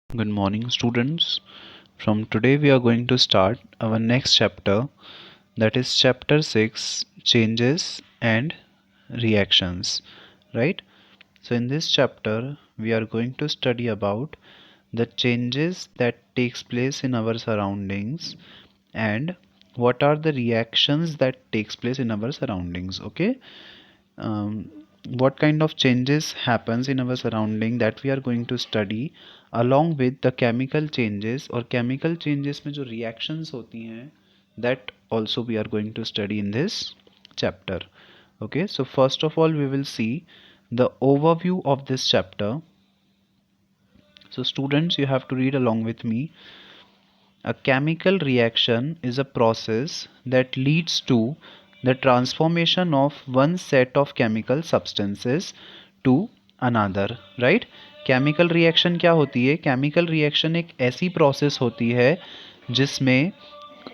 Good morning, students. From today, we are going to start our next chapter, that is chapter 6, changes and reactions. Right? So, in this chapter, we are going to study about the changes that takes place in our surroundings and what are the reactions that takes place in our surroundings. Okay, um, what kind of changes happens in our surrounding that we are going to study along with the chemical changes और chemical changes में जो reactions होती हैं that also we are going to study in this chapter. Okay, so first of all we will see the overview of this chapter. So students, you have to read along with me. A chemical reaction is a process that leads to the transformation of one set of chemical substances to another. Right? Chemical reaction क्या होती है? Chemical reaction एक ऐसी process होती है जिसमें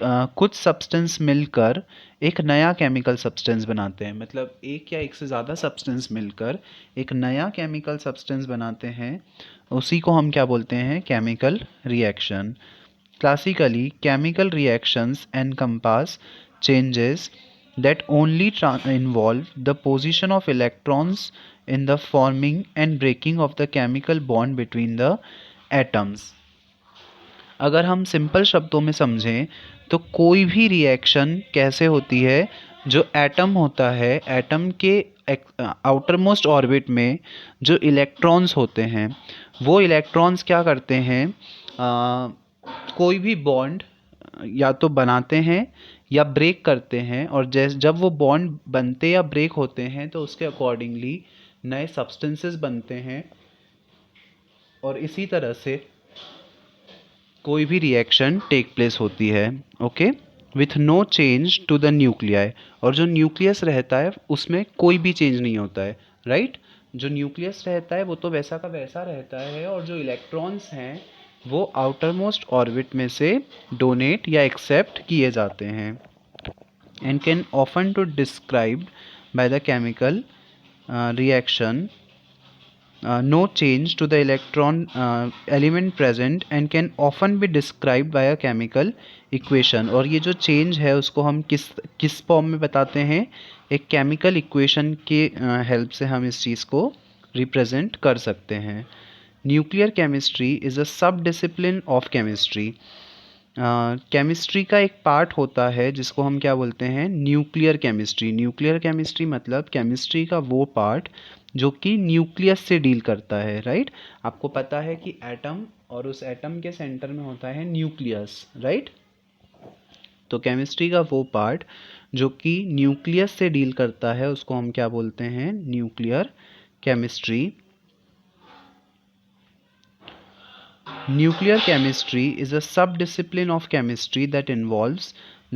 कुछ substance मिलकर एक नया केमिकल सब्सटेंस बनाते हैं. मतलब एक या एक से ज़्यादा सब्सटेंस मिलकर एक नया केमिकल सब्सटेंस बनाते हैं. उसी को हम क्या बोलते हैं? Chemical reaction. Classically, chemical reactions encompass changes that only involve the position of electrons in the forming and breaking of the chemical bond between the atoms. अगर हम सिंपल शब्दों में समझें तो कोई भी रिएक्शन कैसे होती है? जो एटम होता है, एटम के आउटर मोस्ट ऑर्बिट में जो इलेक्ट्रॉन्स होते हैं, वो इलेक्ट्रॉन्स क्या करते हैं? कोई भी बॉन्ड या तो बनाते हैं या ब्रेक करते हैं, और जब वो बॉन्ड बनते या ब्रेक होते हैं तो उसके अकॉर्डिंगली नए सब्सटेंसेस बनते हैं, और इसी तरह से कोई भी रिएक्शन टेक प्लेस होती है. Okay, with no change to the nuclei. और जो न्यूक्लियस रहता है उसमें कोई भी चेंज नहीं होता है. राइट? जो न्यूक्लियस रहता है वो तो वैसा का वैसा रहता है, और जो इलेक्ट्रॉन्स हैं वो आउटर मोस्ट ऑर्बिट में से डोनेट या एक्सेप्ट किए जाते हैं. And can often to described by the chemical reaction. No change to the electron element present and can often be described by a chemical equation. और ये जो चेंज है उसको हम किस फॉर्म में बताते हैं? एक केमिकल इक्वेशन के हेल्प से हम इस चीज़ को रिप्रेजेंट कर सकते हैं. न्यूक्लियर केमिस्ट्री इज़ अ सब डिसिप्लिन ऑफ केमिस्ट्री. केमिस्ट्री का एक पार्ट होता है जिसको हम क्या बोलते हैं? Nuclear chemistry. न्यूक्लियर केमिस्ट्री मतलब केमिस्ट्री का वो पार्ट जो कि न्यूक्लियस से डील करता है. राइट? आपको पता है कि एटम, और उस एटम के सेंटर में होता है न्यूक्लियस. राइट? तो केमिस्ट्री का वो पार्ट जो कि न्यूक्लियस से डील करता है उसको हम क्या बोलते हैं? Nuclear chemistry. Nuclear chemistry is a subdiscipline of chemistry that involves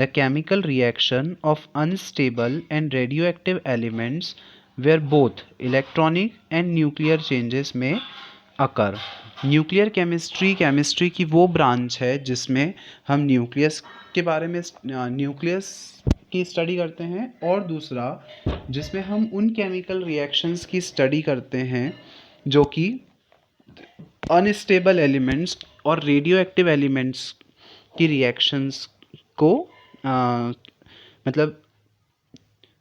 the chemical reaction of unstable and radioactive elements where both electronic and nuclear changes may occur. Nuclear chemistry की वो ब्रांच है जिसमें हम न्यूक्लियस के बारे में nucleus की study करते हैं, और दूसरा जिसमें हम उन केमिकल रिएक्शंस की स्टडी करते हैं जो कि अनस्टेबल एलिमेंट्स और रेडियो एक्टिव एलिमेंट्स की रिएक्शंस को मतलब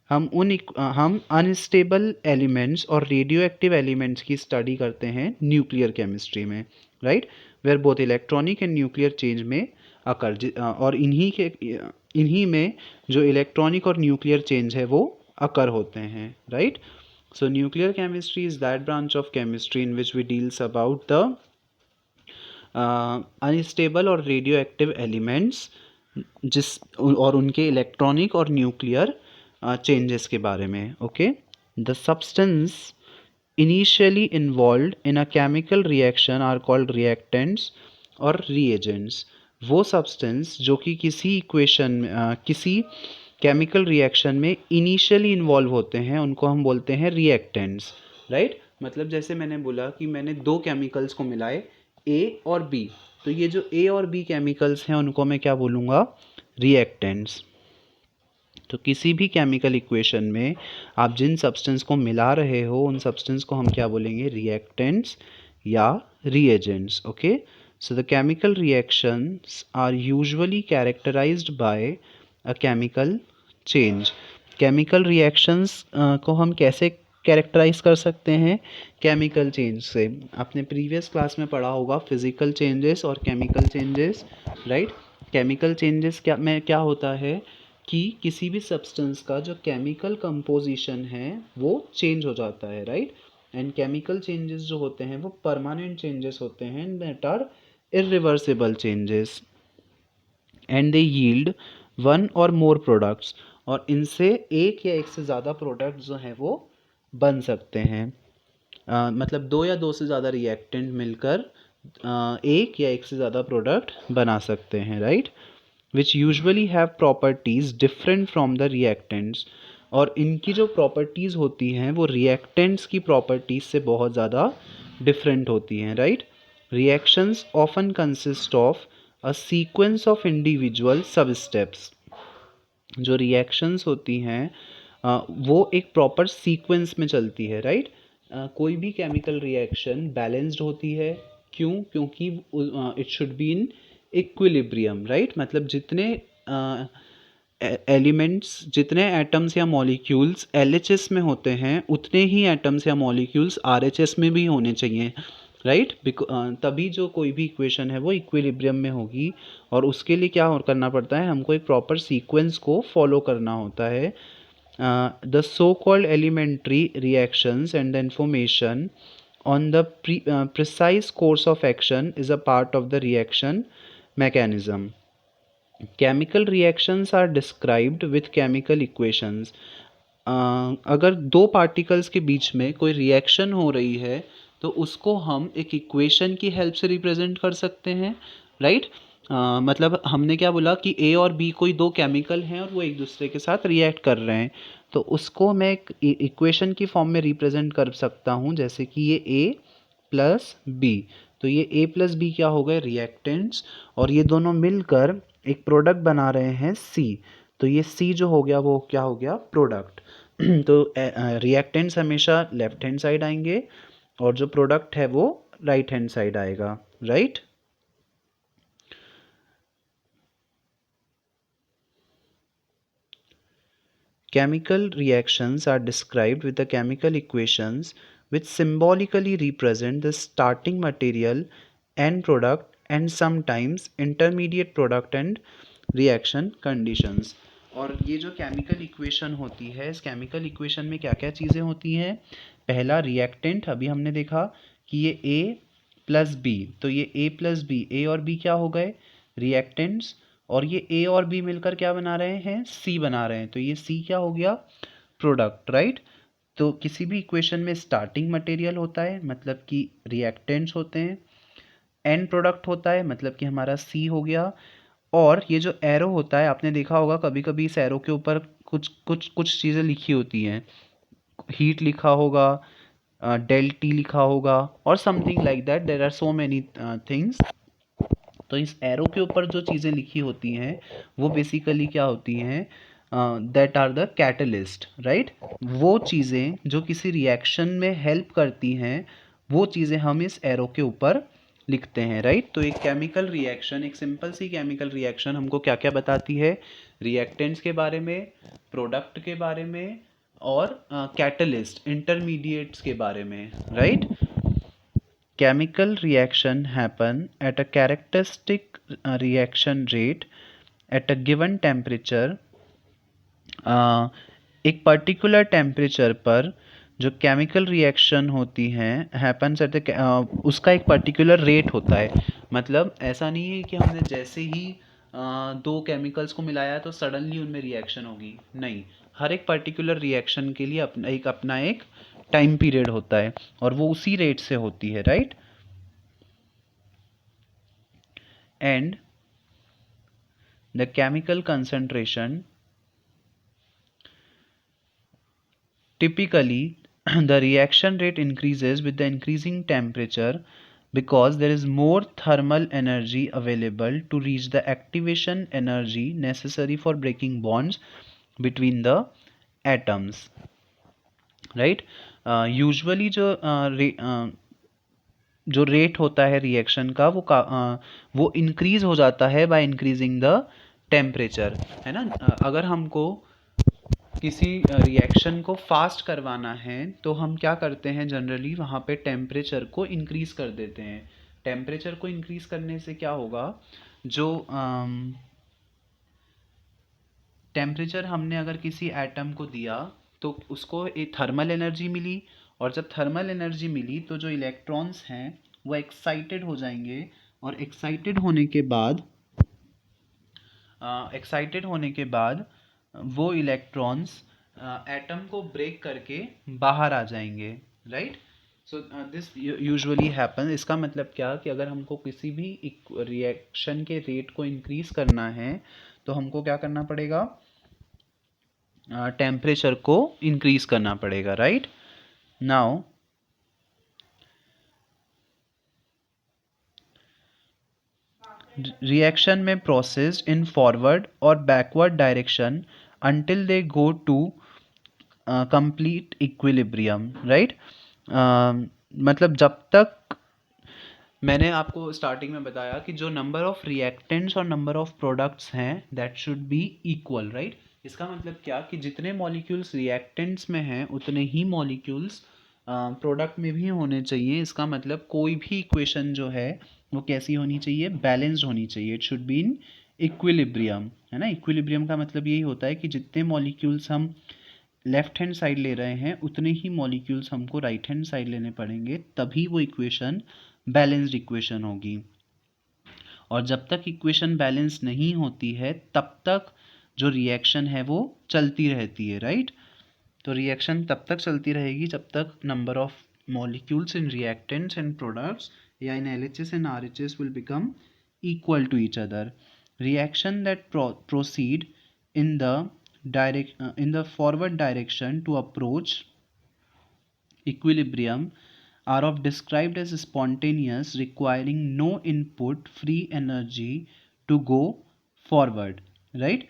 हम अनस्टेबल एलिमेंट्स और रेडियो एक्टिव एलिमेंट्स की स्टडी करते हैं न्यूक्लियर केमिस्ट्री में. Right? Where both electronic and nuclear change में अकर, और इन्हीं में जो इलेक्ट्रॉनिक और न्यूक्लियर चेंज है वो अकर होते हैं. Right? So nuclear chemistry is that branch of chemistry in which we deals about the unstable और radioactive elements जिस और उनके इलेक्ट्रॉनिक और न्यूक्लियर चेंजेस के बारे में. Okay, the substance initially involved in a chemical reaction are called reactants और reagents. वो सब्सटेंस जो कि किसी इक्वेशन में किसी केमिकल रिएक्शन में इनिशियली इन्वॉल्व होते हैं उनको हम बोलते हैं रिएक्टेंट्स. राइट? मतलब जैसे मैंने बोला कि मैंने दो केमिकल्स को मिलाए, ए और बी, तो ये जो ए और बी केमिकल्स हैं उनको मैं क्या बोलूँगा? रिएक्टेंट्स. तो किसी भी केमिकल इक्वेशन में आप जिन सब्सटेंस को मिला रहे हो उन सब्सटेंस को हम क्या बोलेंगे? रिएक्टेंट्स या reagents. Okay, So the chemical reactions are usually characterized by a chemical change. chemical reactions को हम कैसे कैरेक्टराइज कर सकते हैं? केमिकल चेंज से। आपने प्रीवियस क्लास में पढ़ा होगा फिजिकल चेंजेस और chemical changes, right? Chemical changes क्या होता है कि किसी भी सब्सटेंस का जो केमिकल कंपोजिशन है वो चेंज हो जाता है, राइट? एंड केमिकल चेंजेस जो होते हैं वो परमानेंट चेंजेस होते हैं, that are irreversible changes, and they yield one और मोर प्रोडक्ट्स, और इनसे एक या एक से ज़्यादा प्रोडक्ट जो हैं वो बन सकते हैं। मतलब दो या दो से ज़्यादा रिएक्टेंट मिलकर एक या एक से ज़्यादा प्रोडक्ट बना सकते हैं, right? Which usually have properties different from the reactants, और इनकी जो प्रॉपर्टीज़ होती हैं वो रिएक्टेंट्स की प्रॉपर्टीज़ से बहुत ज़्यादा डिफरेंट होती हैं, right? Reactions often consist of a sequence of individual सब स्टेप्स। जो रिएक्शंस होती हैं वो एक प्रॉपर सीक्वेंस में चलती है, राइट? कोई भी केमिकल रिएक्शन बैलेंस्ड होती है। क्यों? क्योंकि it should be in equilibrium, right? मतलब जितने एलिमेंट्स, जितने एटम्स या मॉलिक्यूल्स एलएचएस में होते हैं उतने ही एटम्स या मॉलिक्यूल्स आरएचएस में भी होने चाहिए, राइट? तभी जो कोई भी इक्वेशन है वो इक्विलिब्रियम में होगी, और उसके लिए क्या करना पड़ता है? हमको एक प्रॉपर सीक्वेंस को फॉलो करना होता है। The so called elementary reactions and the information on the precise course of action is a part of the reaction mechanism. Chemical reactions are described with chemical equations. अगर दो particles के बीच में कोई reaction हो रही है तो उसको हम एक इक्वेशन की हेल्प से रिप्रेजेंट कर सकते हैं, राइट? मतलब हमने क्या बोला कि ए और बी कोई दो केमिकल हैं और वो एक दूसरे के साथ रिएक्ट कर रहे हैं, तो उसको मैं एक इक्वेशन की फॉर्म में रिप्रेजेंट कर सकता हूँ, जैसे कि ये ए प्लस बी। तो ये ए प्लस बी क्या हो गए? रिएक्टेंट्स, और ये दोनों मिलकर एक प्रोडक्ट बना रहे हैं सी। तो ये सी जो हो गया वो क्या हो गया? प्रोडक्ट। तो रिएक्टेंट्स हमेशा लेफ्ट हैंड साइड आएंगे और जो प्रोडक्ट है वो राइट हैंड साइड आएगा, right? Chemical reactions are described with the chemical equations which symbolically represent the starting material, end product, and sometimes intermediate product and reaction conditions. और ये जो chemical equation होती है, इस केमिकल इक्वेशन में क्या क्या चीज़ें होती हैं? पहला रिएक्टेंट, अभी हमने देखा कि ये ए प्लस बी, तो ये ए प्लस बी, ए और बी क्या हो गए? रिएक्टेंट्स, और ये ए और बी मिलकर क्या बना रहे हैं? सी बना रहे हैं, तो ये सी क्या हो गया? Product, right? तो किसी भी इक्वेशन में स्टार्टिंग मटेरियल होता है, मतलब कि रिएक्टेंट्स होते हैं, एंड प्रोडक्ट होता है, मतलब कि हमारा सी हो गया, और ये जो एरो होता है, आपने देखा होगा कभी कभी इस एरो के ऊपर कुछ कुछ कुछ चीज़ें लिखी होती हैं, हीट लिखा होगा, डेल टी लिखा होगा, और something like that, there are so many things. तो इस एरो के ऊपर जो चीज़ें लिखी होती हैं वो बेसिकली क्या होती हैं? That are the catalyst, right? वो चीज़ें जो किसी रिएक्शन में हेल्प करती हैं वो चीज़ें हम इस एरो के ऊपर लिखते हैं, राइट? तो एक केमिकल रिएक्शन, एक सिंपल सी केमिकल रिएक्शन हमको क्या क्या बताती है? रिएक्टेंट्स के बारे में, प्रोडक्ट के बारे में, और कैटलिस्ट इंटरमीडिएट्स के बारे में, right? Chemical reaction happen at a characteristic reaction rate at a given temperature. एक पर्टिकुलर टेम्परेचर पर जो केमिकल रिएक्शन होती हैं हैपन्स एट द, उसका एक पर्टिकुलर रेट होता है। मतलब ऐसा नहीं है कि हमने जैसे ही दो केमिकल्स को मिलाया तो सडनली उनमें रिएक्शन होगी, नहीं। हर एक पर्टिकुलर रिएक्शन के लिए अपना एक टाइम पीरियड होता है और वो उसी रेट से होती है, right? And the chemical concentration, typically the reaction rate increases with the increasing temperature because there is more thermal energy available to reach the activation energy necessary for breaking bonds between the atoms, right? Usually जो जो rate होता है reaction का वो increase हो जाता है by increasing the temperature, है ना। अगर हमको किसी रिएक्शन को फास्ट करवाना है तो हम क्या करते हैं, जनरली वहाँ पे टेम्परेचर को इंक्रीज कर देते हैं। टेम्परेचर को इंक्रीज करने से क्या होगा, जो टेम्परेचर हमने अगर किसी एटम को दिया तो उसको एक थर्मल एनर्जी मिली, और जब थर्मल एनर्जी मिली तो जो इलेक्ट्रॉन्स हैं वो एक्साइटेड हो जाएंगे, और एक्साइटेड होने के बाद वो इलेक्ट्रॉन्स एटम को ब्रेक करके बाहर आ जाएंगे, right. So this usually happen. इसका मतलब क्या कि अगर हमको किसी भी रिएक्शन के रेट को इंक्रीज करना है तो हमको क्या करना पड़ेगा, टेम्परेचर को इंक्रीज करना पड़ेगा, राइट। नाउ रिएक्शन में प्रोसेस्ड इन फॉरवर्ड और backward direction until they go to complete equilibrium, right. मतलब जब तक मैंने आपको स्टार्टिंग में बताया कि जो नंबर ऑफ रिएक्टेंट्स और नंबर ऑफ प्रोडक्ट्स हैं that should be equal, right. इसका मतलब क्या कि जितने मॉलिक्यूल्स रिएक्टेंट्स में हैं उतने ही मॉलिक्यूल्स प्रोडक्ट में भी होने चाहिए। इसका मतलब कोई भी इक्वेशन जो है वो कैसी होनी चाहिए, बैलेंस्ड होनी चाहिए। It should be in equilibrium, है ना। इक्विलिब्रियम का मतलब यही होता है कि जितने मॉलिक्यूल्स हम लेफ्ट हैंड साइड ले रहे हैं उतने ही मॉलिक्यूल्स हमको राइट हैंड साइड लेने पड़ेंगे, तभी वो इक्वेशन बैलेंस्ड इक्वेशन होगी। और जब तक इक्वेशन बैलेंस नहीं होती है तब तक जो रिएक्शन है वो चलती रहती है, राइट। तो रिएक्शन तब तक चलती रहेगी जब तक number of molecules in reactants and products या इन LHS and RHS will become equal to each other. Reaction that proceed in the forward direction to approach equilibrium are of described as spontaneous, requiring no input, free energy to go forward, right.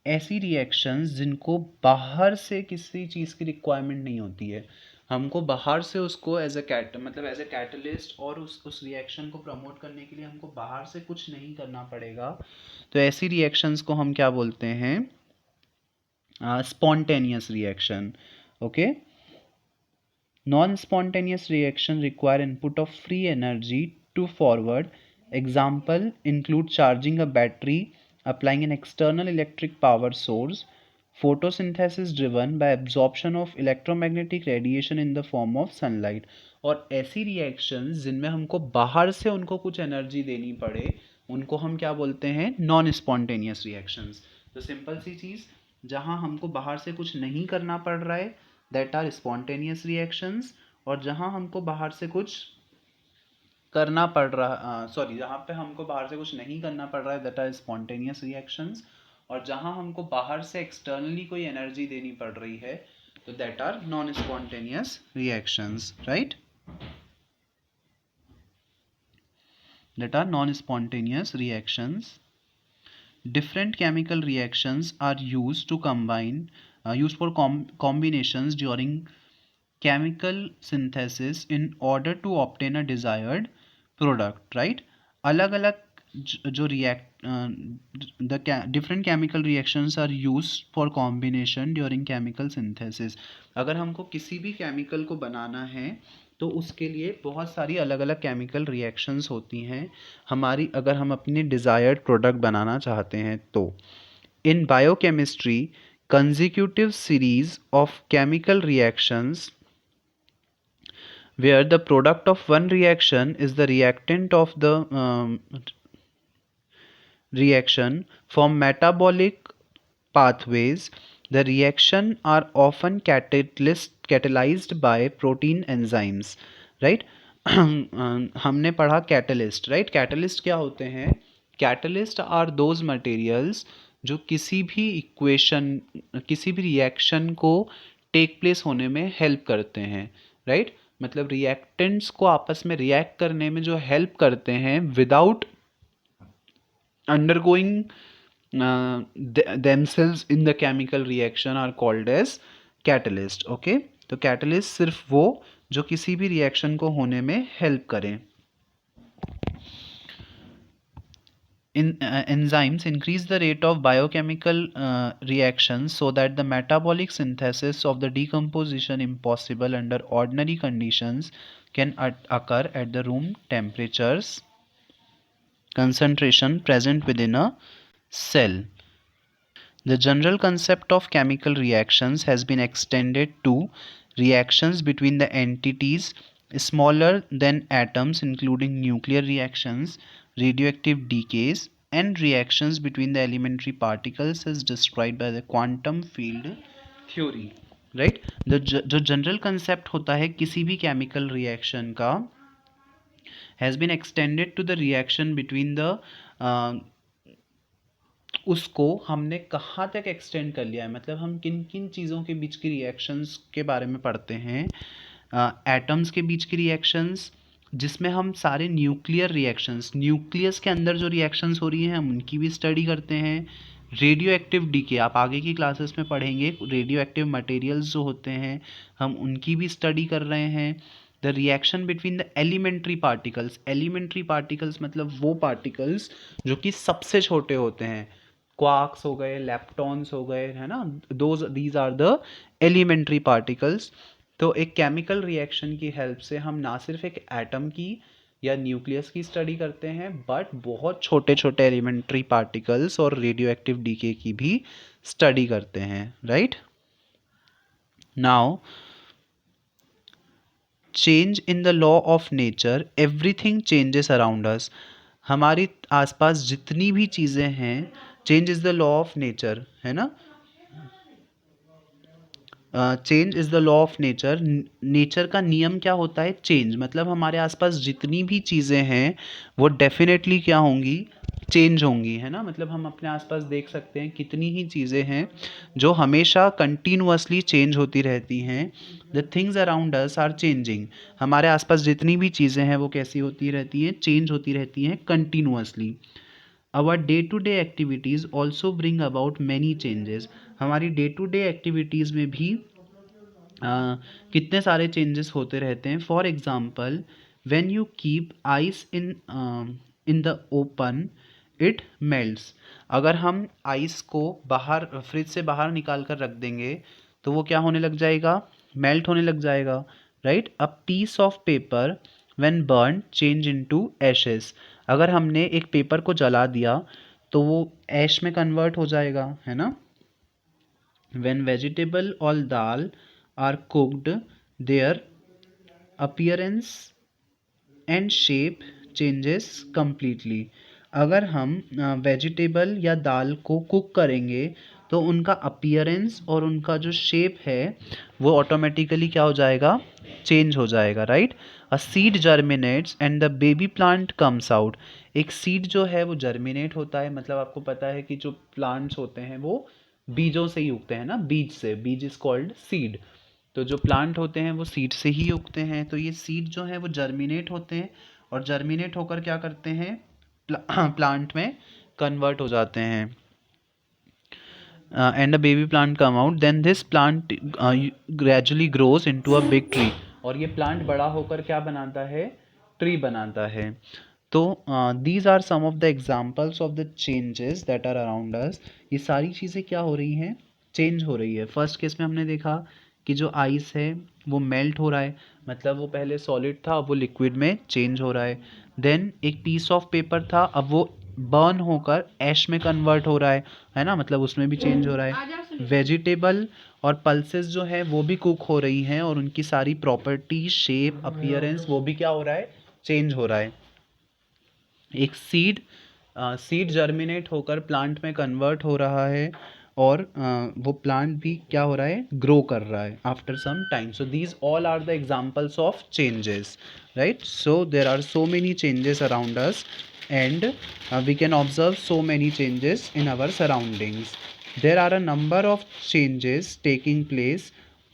ऐसी reactions जिनको बाहर से किसी चीज़ की requirement नहीं होती है, हमको बाहर से उसको एज ए कैटलिस्ट और उस रिएक्शन को प्रमोट करने के लिए हमको बाहर से कुछ नहीं करना पड़ेगा, तो ऐसी रिएक्शंस को हम क्या बोलते हैं, spontaneous reaction, okay. Non spontaneous reaction require input of free energy to forward. Example include charging a battery, applying an external electric power source, photosynthesis driven by absorption of electromagnetic radiation in the form of sunlight। और ऐसी reactions जिनमें हमको बाहर से उनको कुछ energy देनी पड़े उनको हम क्या बोलते हैं, नॉन स्पॉन्टेनियस रिएक्शंस। तो सिंपल सी चीज़, जहाँ हमको बाहर से कुछ नहीं करना पड़ रहा है दैट आर स्पॉन्टेनियस रिएक्शंस, और जहाँ हमको बाहर से कुछ करना पड़ रहा जहाँ पे हमको बाहर से कुछ नहीं करना पड़ रहा है दैट आर स्पॉन्टेनियस रिएक्शंस, और जहाँ हमको बाहर से एक्सटर्नली कोई एनर्जी देनी पड़ रही है तो that are non spontaneous reactions, right. That are non spontaneous reactions. Different chemical reactions are used for combinations during chemical synthesis in order to obtain a desired product, right। अलग अलग जो different chemical reactions are used for combination during chemical synthesis। अगर हमको किसी भी chemical को बनाना है तो उसके लिए बहुत सारी अलग अलग केमिकल रिएक्शंस होती हैं अगर हम अपनी डिज़ायर्ड प्रोडक्ट बनाना चाहते हैं तो। इन biochemistry consecutive series of chemical reactions where the product of one reaction is the reactant of the reaction from metabolic pathways. The reaction are often catalyzed by protein enzymes, right। हमने पढ़ा catalyst, right. Catalyst क्या होते हैं, catalyst are those materials जो किसी भी reaction को take place होने में हेल्प करते हैं, राइट। मतलब रिएक्टेंट्स को आपस में रिएक्ट करने में जो हेल्प करते हैं without undergoing themselves in the chemical reaction are called as catalyst, okay। तो catalyst सिर्फ वो जो किसी भी रिएक्शन को होने में हेल्प करें। Enzymes increase the rate of biochemical reactions so that the metabolic synthesis of the decomposition impossible under ordinary conditions can occur at the room temperatures concentration present within a cell. The general concept of chemical reactions has been extended to reactions between the entities smaller than atoms, including nuclear reactions, radioactive decays, and reactions between the elementary particles as described by the quantum field theory. Right? जो general concept होता है किसी भी chemical reaction का has been extended to the reaction between the उसको हमने कहाँ तक एक्सटेंड कर लिया है, मतलब हम किन किन चीज़ों के बीच की रिएक्शंस के बारे में पढ़ते हैं। एटम्स के बीच की रिएक्शंस, जिसमें हम सारे न्यूक्लियर रिएक्शंस, न्यूक्लियस के अंदर जो रिएक्शंस हो रही हैं हम उनकी भी स्टडी करते हैं। रेडियो एक्टिव डीके आप आगे की क्लासेस में पढ़ेंगे, रेडियो एक्टिव मटेरियल्स जो होते हैं हम उनकी भी स्टडी कर रहे हैं। The reaction between the elementary particles मतलब वो पार्टिकल्स जो कि सबसे छोटे होते हैं, क्वार्क्स हो गए, लेप्टॉन्स हो गए, है ना, these are the elementary particles. तो एक केमिकल रिएक्शन की हेल्प से हम ना सिर्फ एक एटम की या न्यूक्लियस की स्टडी करते हैं बट बहुत छोटे छोटे एलिमेंट्री पार्टिकल्स और रेडियो एक्टिव डीके की भी स्टडी करते हैं। Right now change in the law of nature, everything changes around अस। हमारी आसपास जितनी भी चीज़ें हैं, change is the law of nature, है ना। Change is the law of nature, nature का नियम क्या होता है, चेंज। मतलब हमारे आसपास जितनी भी चीज़ें हैं वो डेफिनेटली क्या होंगी, चेंज होंगी, है ना। मतलब हम अपने आसपास देख सकते हैं कितनी ही चीज़ें हैं जो हमेशा कंटिन्यूअसली चेंज होती रहती हैं। The things around us are changing, हमारे आसपास जितनी भी चीज़ें हैं वो कैसी होती रहती हैं, चेंज होती रहती हैं continuously. Our day to day activities also bring about many changes, हमारी डे टू डे एक्टिविटीज़ में भी कितने सारे चेंजेस होते रहते हैं। For example when you keep ice in the open it melts, अगर हम आइस को बाहर फ्रिज से बाहर निकाल कर रख देंगे तो वो क्या होने लग जाएगा, मेल्ट होने लग जाएगा। Right, a piece of paper when burn change into ashes, अगर हमने एक पेपर को जला दिया तो वो ऐश में कन्वर्ट हो जाएगा, है ना। व्हेन वेजिटेबल और dal are cooked their appearance and shape changes completely, अगर हम वेजिटेबल या दाल को कुक करेंगे तो उनका अपीयरेंस और उनका जो शेप है वो ऑटोमेटिकली क्या हो जाएगा, चेंज हो जाएगा। Right, a seed germinates and the baby plant comes out, एक सीड जो है वो जर्मिनेट होता है, मतलब आपको पता है कि जो प्लांट्स होते हैं वो बीजों से ही उगते हैं ना, बीज से, बीज इज कॉल्ड सीड। तो जो प्लांट होते हैं वो सीड से ही उगते हैं, तो ये सीड जो है वो जर्मिनेट होते हैं और जर्मिनेट होकर क्या करते हैं, प्लांट में कन्वर्ट हो जाते हैं। And a baby plant come out, then this plant gradually grows into a big tree, और ये प्लांट बड़ा होकर क्या बनाता है, ट्री बनाता है। तो these are some of the examples of the changes that are around us, ये सारी चीज़ें क्या हो रही हैं, चेंज हो रही है। फर्स्ट केस में हमने देखा कि जो आइस है वो मेल्ट हो रहा है, मतलब वो पहले सॉलिड था अब वो लिक्विड में चेंज हो रहा है। देन एक पीस ऑफ पेपर था, अब वो बर्न होकर ऐश में कन्वर्ट हो रहा है ना, मतलब उसमें भी चेंज हो रहा है। वेजिटेबल और पल्सेस जो है वो भी कुक हो रही हैं और उनकी सारी प्रॉपर्टी, शेप, अपीयरेंस वो भी क्या हो रहा है, चेंज हो रहा है। एक सीड जर्मिनेट होकर प्लांट में कन्वर्ट हो रहा है और वो प्लांट भी क्या हो रहा है, ग्रो कर रहा है after some time. So these all are the examples of changes. Right, so there are so many changes around us and we can observe so many changes in our surroundings. There are a number of changes taking place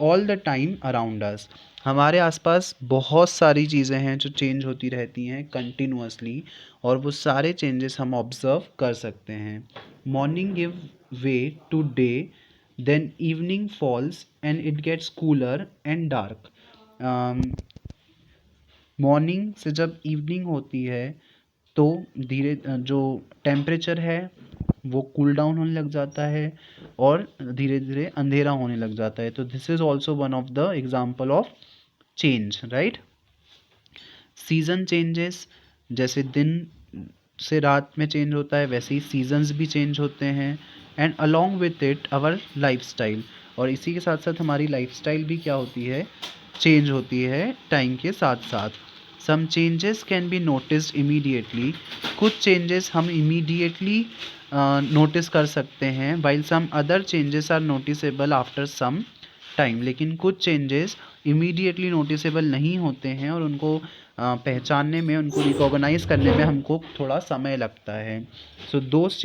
all the time around us. हमारे आसपास बहुत सारी चीज़ें हैं जो change होती रहती हैं कंटिन्यूअसली और वो सारे चेंजेस हम ऑब्जर्व कर सकते हैं। Morning give way to day, then evening falls and it gets cooler and dark. Morning से जब इवनिंग होती है तो धीरे जो टेम्परेचर है वो कूल डाउन होने लग जाता है और धीरे धीरे अंधेरा होने लग जाता है। तो this is also one of the example of change, right. Season changes, जैसे दिन से रात में चेंज होता है वैसे ही सीजन्स भी चेंज होते हैं। And along with it our lifestyle, और इसी के साथ साथ हमारी लाइफस्टाइल भी क्या होती है, चेंज होती है टाइम के साथ साथ। Some changes can be noticed immediately, कुछ चेंजेस हम इमीडिएटली नोटिस कर सकते हैं, while some other changes are noticeable after some time. लेकिन कुछ चेंजेस इमीडिएटली नोटिसेबल नहीं होते हैं और उनको पहचानने में, उनको रिकॉग्नाइज करने में हमको थोड़ा समय लगता है। So those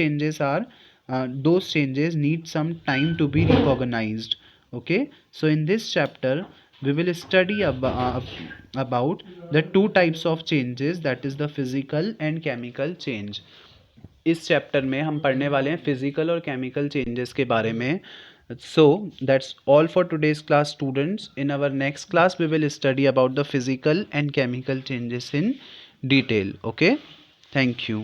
changes need some time to be recognized. Okay, so in this chapter we will study about the two types of changes, that is the physical and chemical change. इस chapter में हम पढ़ने वाले हैं physical और chemical changes के बारे में। So that's all for today's class students. In our next class we will study about the physical and chemical changes in detail. Okay, thank you.